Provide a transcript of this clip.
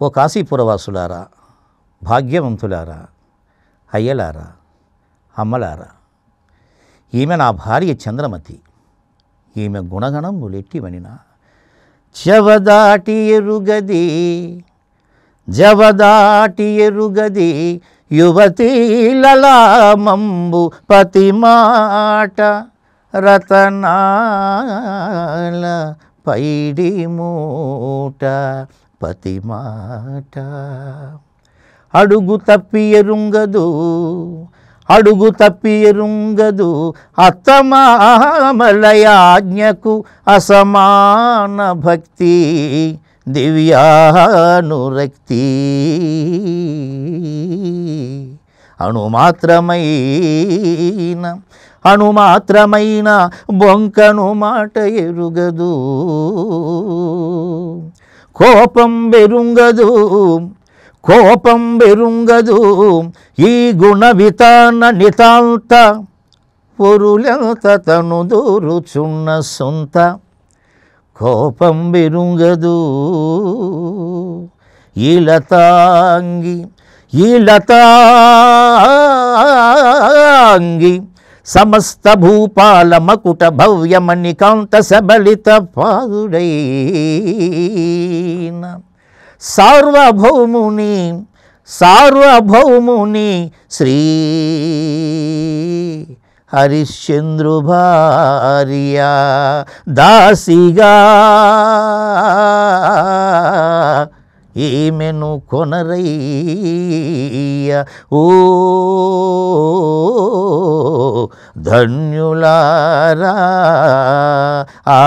ఓ కాశీపురవాసులారా, భాగ్యవంతులారా, అయ్యలారా, అమ్మలారా, ఈమె నా భార్య చంద్రమతి. ఈమె గుణగణములెట్టివనినా జవదాటి ఎరుగది యువతీలలామంబు పతి మాట రతనాల పైడి మూట పతి మాట. అడుగు తప్పి ఎరుంగదు అత్తమామలయాజ్ఞకు అసమాన భక్తి దివ్యానురక్తి. అణుమాత్రమైన బొంకను మాట ఎరుగదు. కోపం బెరుంగదు ఈ గుణ వితాన నితాంత పొరులెంత తను దూరుచున్న సొంత. కోపం బెరుంగదు ఈ లతాంగి సమస్త భూపాల మకుట భవ్యమణి కాంత సబలిత పాదుడైన సార్వభౌముని శ్రీ హరిశ్చంద్రు భార్య దాసిగా ఈమెను కొనరయ్య. ఓ ధన్యులారా, ఆ